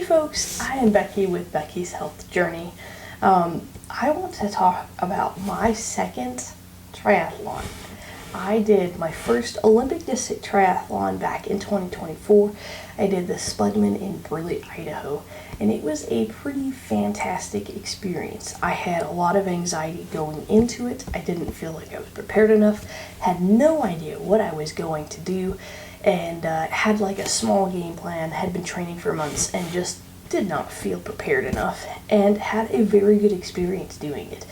folks, I am Becky with Becky's Health Journey. I want to talk about my second triathlon. I did my first Olympic distance triathlon back in 2024. I did the Spudman in Burley, Idaho, and it was a pretty fantastic experience. I had a lot of anxiety going into it. I didn't feel like I was prepared enough, had no idea what I was going to do, and had like a small game plan, had been training for months, and just did not feel prepared enough, and had a very good experience doing it.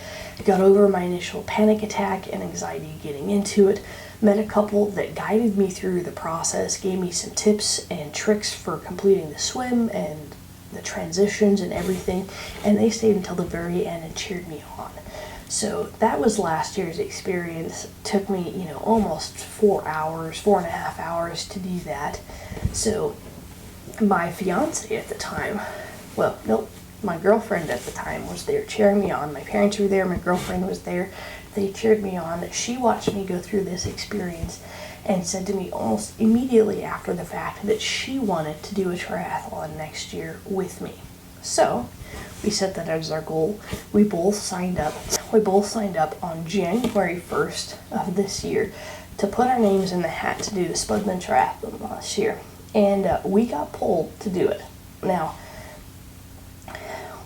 Got over my initial panic attack and anxiety getting into it, met a couple that guided me through the process, gave me some tips and tricks for completing the swim and the transitions and everything, and they stayed until the very end and cheered me on. So that was last year's experience. Took me, almost 4.5 hours to do that. So my fiance at the time, my girlfriend at the time was there cheering me on. My parents were there, my girlfriend was there. They cheered me on. She watched me go through this experience and said to me almost immediately after the fact that she wanted to do a triathlon next year with me. So we set that as our goal. We both signed up. On January 1st of this year to put our names in the hat to do the Spudman Triathlon last year. And we got pulled to do it. Now,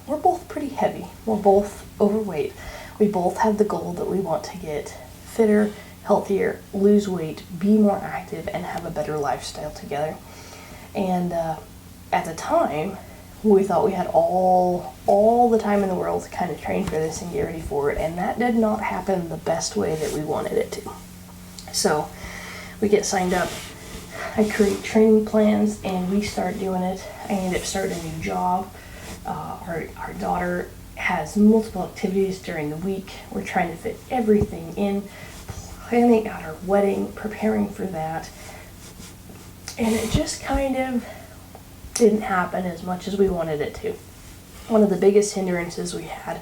we're both pretty heavy. We're both overweight. We both have the goal that we want to get fitter, healthier, lose weight, be more active, and have a better lifestyle together. And at the time, we thought we had all the time in the world to kind of train for this and get ready for it, and that did not happen the best way that we wanted it to. So we get signed up, I create training plans, and we start doing it. I end up starting a new job. Our daughter has multiple activities during the week. We're trying to fit everything in, planning out our wedding, preparing for that, and it just kind of didn't happen as much as we wanted it to. One of the biggest hindrances we had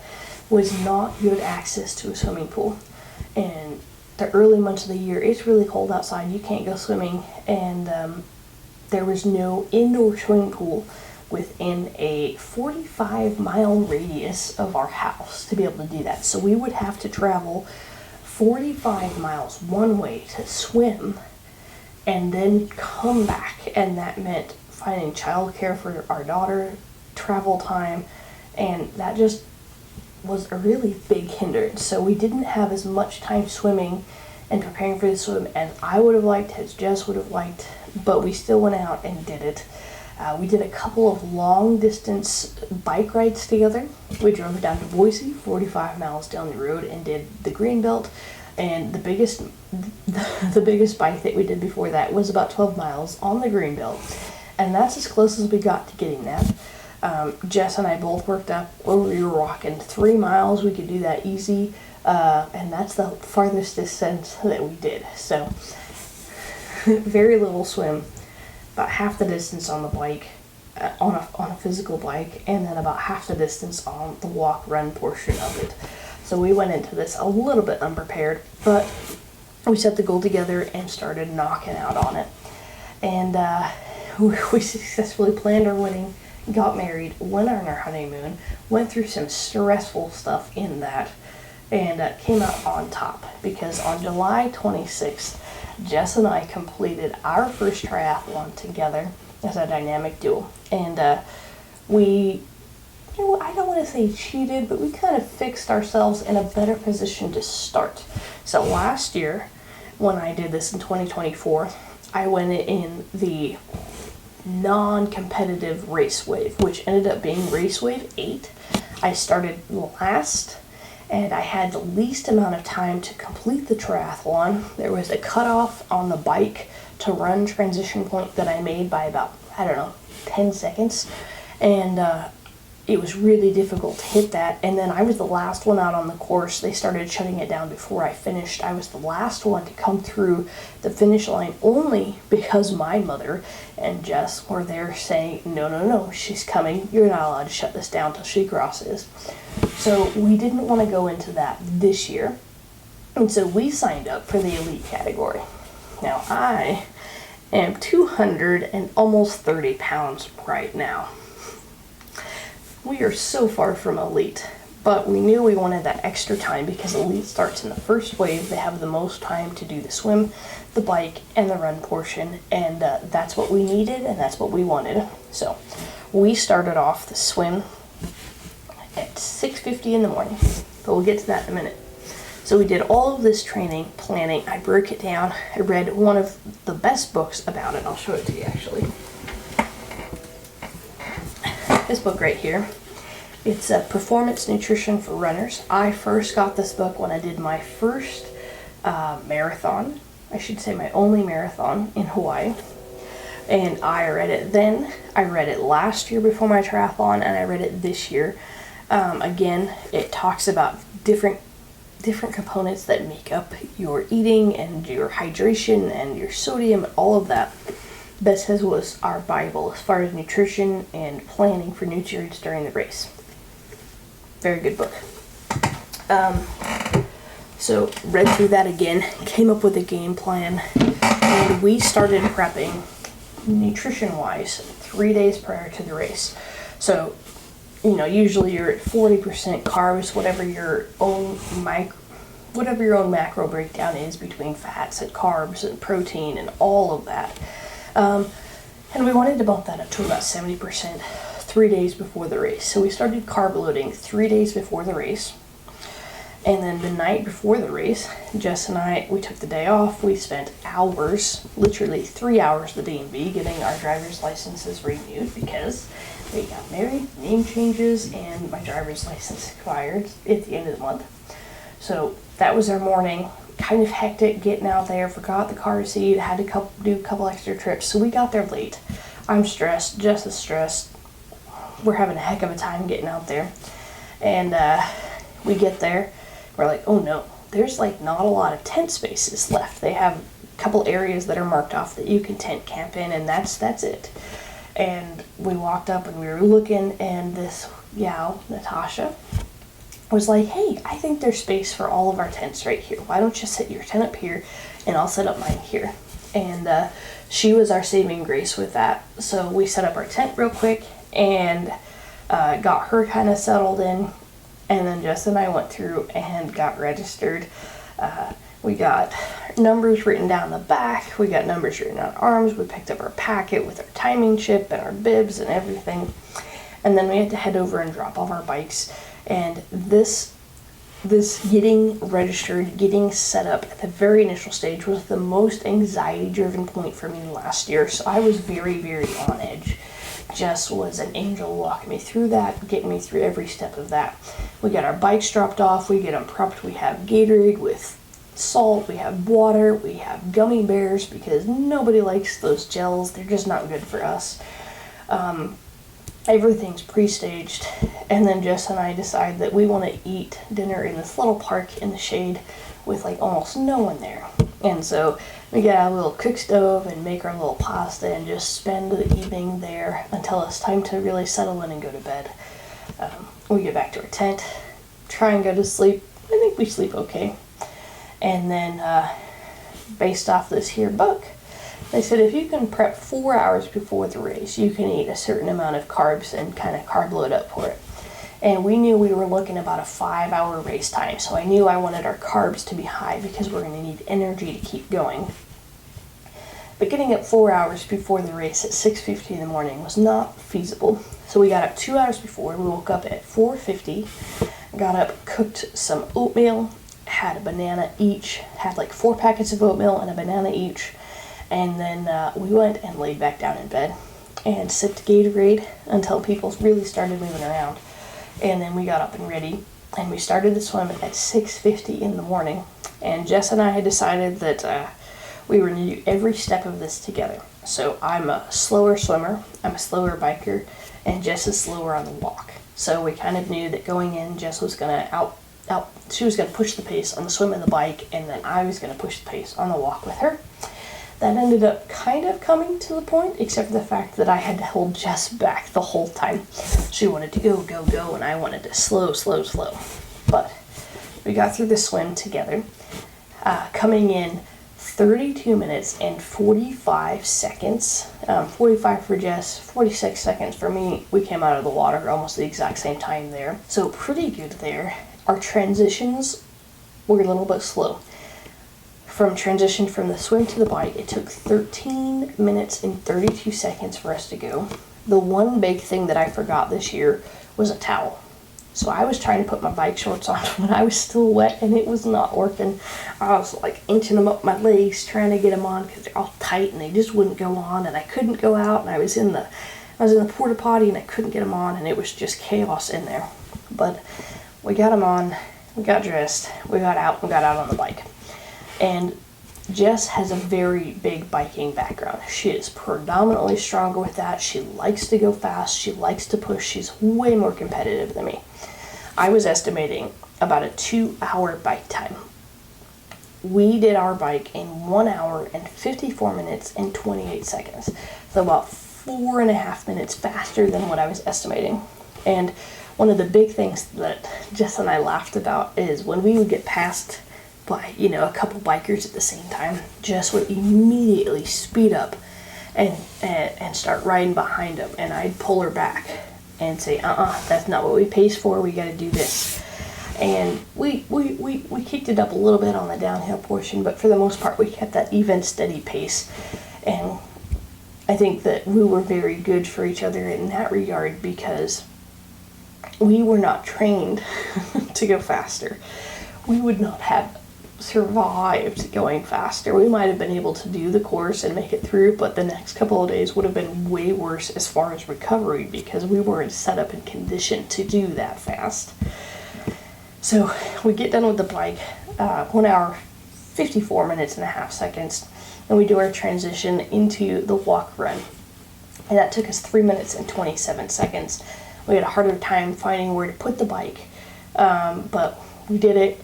was not good access to a swimming pool. And the early months of the year, it's really cold outside, you can't go swimming, and there was no indoor swimming pool within a 45-mile radius of our house to be able to do that. So we would have to travel 45 miles one way to swim and then come back, and that meant finding childcare for our daughter, travel time, and that just was a really big hindrance. So we didn't have as much time swimming and preparing for the swim as I would have liked, as Jess would have liked, but we still went out and did it. We did a couple of long distance bike rides together. We drove down to Boise, 45 miles down the road, and did the Greenbelt. And the biggest bike that we did before that was about 12 miles on the Greenbelt. And that's as close as we got to getting that. Jess and I both worked up where we were walking 3 miles. We could do that easy. And that's the farthest distance that we did. So very little swim. About half the distance on the bike, on a physical bike, and then about half the distance on the walk-run portion of it. So we went into this a little bit unprepared, but we set the goal together and started knocking out on it. And we successfully planned our wedding, got married, went on our honeymoon, went through some stressful stuff in that, and came out on top, because on July 26th, Jess and I completed our first triathlon together as a dynamic duo. And we, I don't want to say cheated, but we kind of fixed ourselves in a better position to start. So last year, when I did this in 2024, I went in the non-competitive race wave, which ended up being race wave 8. I started last, and I had the least amount of time to complete the triathlon. There was a cutoff on the bike to run transition point that I made by about, 10 seconds. And it was really difficult to hit that. And then I was the last one out on the course. They started shutting it down before I finished. I was the last one to come through the finish line, only because my mother and Jess were there saying, no, she's coming. You're not allowed to shut this down till she crosses. So we didn't want to go into that this year. And so we signed up for the elite category. Now I am 200 and almost 30 pounds right now. we are so far from elite, but we knew we wanted that extra time because elite starts in the first wave. They have the most time to do the swim, the bike, and the run portion, and that's what we needed and that's what we wanted. So we started off the swim at 6:50 in the morning, but we'll get to that in a minute. So we did all of this training, planning. I broke it down. I read one of the best books about it. I'll show it to you actually. This book right here. It's Performance Nutrition for Runners. I first got this book when I did my first marathon. I should say my only marathon in Hawaii. And I read it then. I read it last year before my triathlon, and I read it this year. Again, it talks about different components that make up your eating and your hydration and your sodium and all of that. This was our Bible as far as nutrition and planning for nutrients during the race. Very good book. So read through that again, came up with a game plan, and we started prepping nutrition-wise 3 days prior to the race. So, usually you're at 40% carbs, whatever your own macro breakdown is between fats and carbs and protein and all of that. And we wanted to bump that up to about 70% 3 days before the race. So we started carb loading 3 days before the race. And then the night before the race, Jess and I, we took the day off. We spent hours, literally 3 hours at the DMV, getting our driver's licenses renewed because we got married, name changes, and my driver's license expired at the end of the month. So that was our morning. Kind of hectic getting out there, forgot the car seat, had to do a couple extra trips. So we got there late. I'm stressed, Jess is stressed. We're having a heck of a time getting out there. And we get there. We're like, oh no, there's like not a lot of tent spaces left. They have a couple areas that are marked off that you can tent camp in, and that's it. And we walked up and we were looking, and this gal, Natasha, was like, hey, I think there's space for all of our tents right here. Why don't you set your tent up here and I'll set up mine here? And she was our saving grace with that. So we set up our tent real quick and got her kind of settled in. And then Jess and I went through and got registered. We got numbers written down the back. We got numbers written on arms. We picked up our packet with our timing chip and our bibs and everything. And then we had to head over and drop off our bikes. And this getting registered, getting set up at the very initial stage was the most anxiety-driven point for me last year. So I was very, very on edge. Jess was an angel walking me through that, getting me through every step of that. We got our bikes dropped off, we get them prepped, we have Gatorade with salt, we have water, we have gummy bears because nobody likes those gels, they're just not good for us. Everything's pre-staged, and then Jess and I decide that we want to eat dinner in this little park in the shade with like almost no one there. And so we get out a little cook stove and make our little pasta and just spend the evening there until it's time to really settle in and go to bed. We get back to our tent, try and go to sleep. I think we sleep okay. And then based off this here book, they said if you can prep 4 hours before the race, you can eat a certain amount of carbs and kind of carb load up for it. And we knew we were looking about a 5-hour race time, so I knew I wanted our carbs to be high because we're going to need energy to keep going. But getting up 4 hours before the race at 6:50 in the morning was not feasible. So we got up 2 hours before. We woke up at 4:50, got up, cooked some oatmeal, had a banana each, had like 4 packets of oatmeal and a banana each. And then we went and laid back down in bed and sipped Gatorade until people really started moving around. And then we got up and ready, and we started the swim at 6:50 in the morning. And Jess and I had decided that we were going to do every step of this together. So I'm a slower swimmer, I'm a slower biker, and Jess is slower on the walk. So we kind of knew that going in, Jess was going to she was going to push the pace on the swim and the bike, and then I was going to push the pace on the walk with her. That ended up kind of coming to the point, except for the fact that I had to hold Jess back the whole time. She wanted to go, go, go, and I wanted to slow, slow, slow. But we got through the swim together. Coming in 32 minutes and 45 seconds. 45 for Jess, 46 seconds for me. We came out of the water almost the exact same time there. So pretty good there. Our transitions were a little bit slow. From transition from the swim to the bike, it took 13 minutes and 32 seconds for us to go. The one big thing that I forgot this year was a towel. So I was trying to put my bike shorts on when I was still wet, and it was not working. I was like inching them up my legs, trying to get them on because they're all tight and they just wouldn't go on, and I couldn't go out, and I was in the porta potty and I couldn't get them on, and it was just chaos in there. But we got them on, we got dressed, we got out on the bike. And Jess has a very big biking background. She is predominantly stronger with that. She likes to go fast. She likes to push. She's way more competitive than me. I was estimating about a 2-hour bike time. We did our bike in 1 hour and 54 minutes and 28 seconds. So about 4.5 minutes faster than what I was estimating. And one of the big things that Jess and I laughed about is when we would get past by, a couple bikers at the same time, Jess would immediately speed up and start riding behind them, and I'd pull her back and say, that's not what we paced for, we gotta do this. And we kicked it up a little bit on the downhill portion, but for the most part we kept that even, steady pace. And I think that we were very good for each other in that regard because we were not trained to go faster. We would not have survived going faster. We might have been able to do the course and make it through, but the next couple of days would have been way worse as far as recovery because we weren't set up and conditioned to do that fast. So we get done with the bike, 1 hour, 54 minutes and a half seconds, and we do our transition into the walk run. And that took us 3 minutes and 27 seconds. We had a harder time finding where to put the bike, but we did it.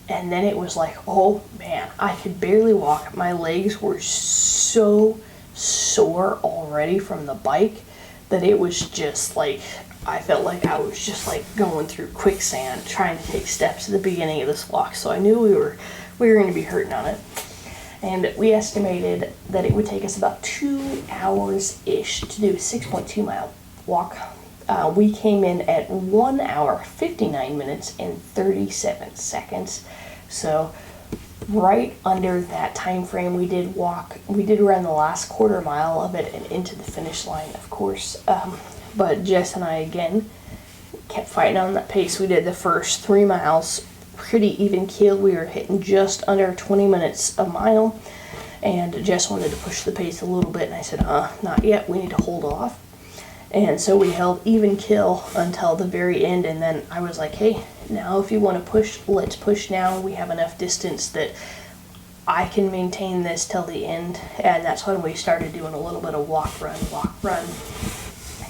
And then it was like, oh man, I could barely walk. My legs were so sore already from the bike that it was just like, I felt like I was just like going through quicksand trying to take steps at the beginning of this walk. So I knew we were going to be hurting on it. And we estimated that it would take us about 2 hours-ish to do a 6.2 mile walk. We came in at 1 hour, 59 minutes and 37 seconds. So right under that time frame, we did run the last quarter mile of it and into the finish line, of course. But Jess and I, again, kept fighting on that pace. We did the first 3 miles pretty even keel. We were hitting just under 20 minutes a mile. And Jess wanted to push the pace a little bit. And I said, not yet. We need to hold off. And so we held even kill until the very end, and then I was like, hey, now if you want to push, let's push now. We have enough distance that I can maintain this till the end. And that's when we started doing a little bit of walk run,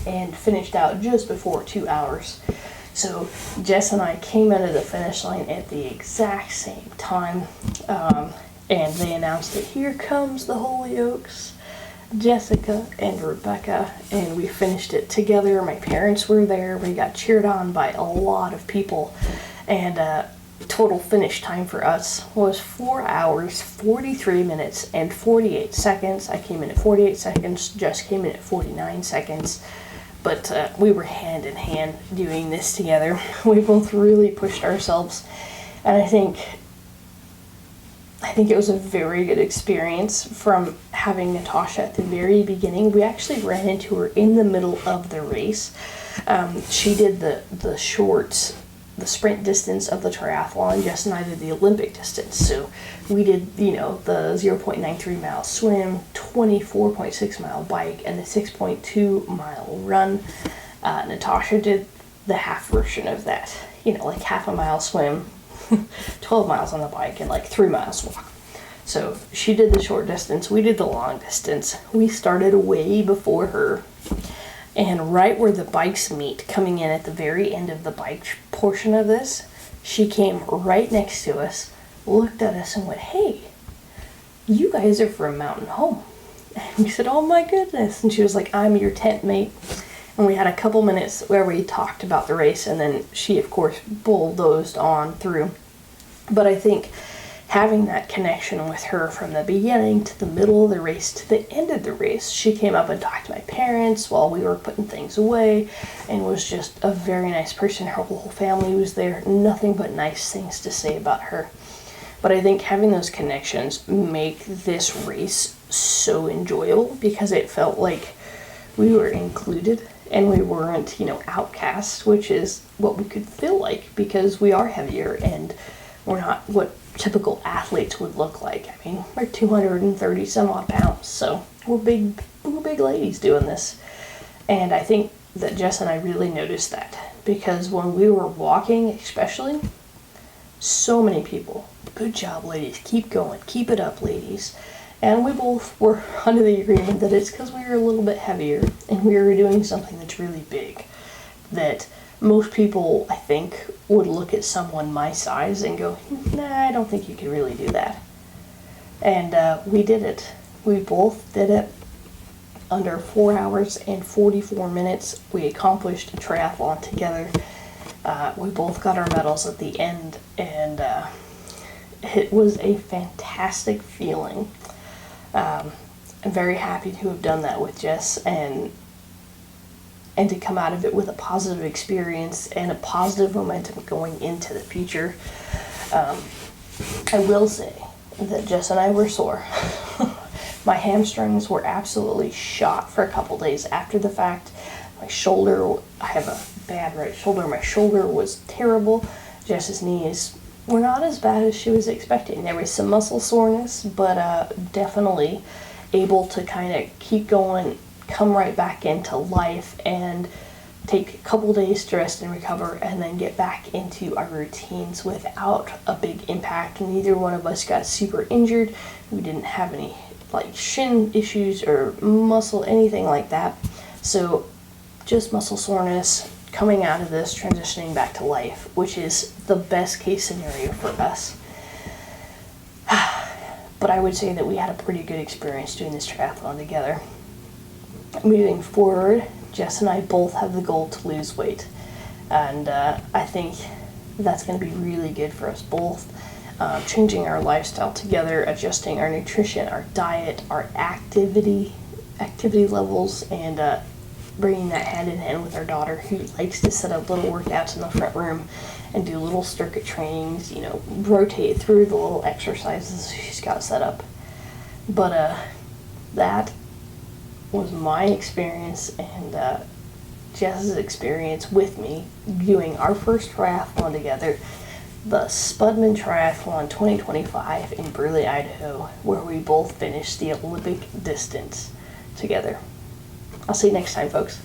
and finished out just before 2 hours. So Jess and I came into the finish line at the exact same time, and they announced that here comes the Hollyoaks, Jessica and Rebecca, and we finished it together. My parents were there. We got cheered on by a lot of people, and total finish time for us was 4 hours, 43 minutes, and 48 seconds. I came in at 48 seconds. Jess came in at 49 seconds. But we were hand in hand doing this together. We both really pushed ourselves, and I think it was a very good experience from having Natasha at the very beginning. We actually ran into her in the middle of the race. She did the short, the sprint distance of the triathlon. Jess and I did the Olympic distance. So we did, the 0.93 mile swim, 24.6 mile bike, and the 6.2 mile run. Natasha did the half version of that, like half a mile swim, 12 miles on the bike, and like 3 miles walk. So she did the short distance, we did the long distance. We started way before her, and right where the bikes meet, coming in at the very end of the bike portion of this, she came right next to us, looked at us and went, hey, you guys are from Mountain Home. And we said, oh my goodness. And she was like, I'm your tent mate. And we had a couple minutes where we talked about the race, and then she, of course, bulldozed on through. But I think having that connection with her from the beginning to the middle of the race to the end of the race. She came up and talked to my parents while we were putting things away and was just a very nice person. Her whole family was there. Nothing but nice things to say about her. But I think having those connections make this race so enjoyable because it felt like we were included and we weren't, outcast, which is what we could feel like because we are heavier and we're not what typical athletes would look like. I mean, we're 230 some odd pounds, so we're big ladies doing this. And I think that Jess and I really noticed that because when we were walking, especially, so many people, good job, ladies, keep going, keep it up, ladies. And we both were under the agreement that it's because we were a little bit heavier and we were doing something that's really big that most people, I think, would look at someone my size and go, nah, I don't think you could really do that. And we did it. We both did it under 4 hours and 44 minutes. We accomplished a triathlon together. We both got our medals at the end, and it was a fantastic feeling. I'm very happy to have done that with Jess and to come out of it with a positive experience and a positive momentum going into the future. I will say that Jess and I were sore. My hamstrings were absolutely shot for a couple days after the fact. My shoulder, I have a bad right shoulder. My shoulder was terrible. Jess's knees were not as bad as she was expecting. There was some muscle soreness, but definitely able to kind of keep going, come right back into life, and take a couple days to rest and recover, and then get back into our routines without a big impact. Neither one of us got super injured. We didn't have any like shin issues or muscle, anything like that. So just muscle soreness, coming out of this, transitioning back to life, which is the best case scenario for us. But I would say that we had a pretty good experience doing this triathlon together. Moving forward, Jess and I both have the goal to lose weight, and I think that's going to be really good for us both. Changing our lifestyle together, adjusting our nutrition, our diet, our activity levels, and bringing that hand in hand with our daughter, who likes to set up little workouts in the front room and do little circuit trainings, rotate through the little exercises she's got set up. But that was my experience and Jess's experience with me doing our first triathlon together, the Spudman Triathlon 2025 in Burley, Idaho, where we both finished the Olympic distance together. I'll see you next time, folks.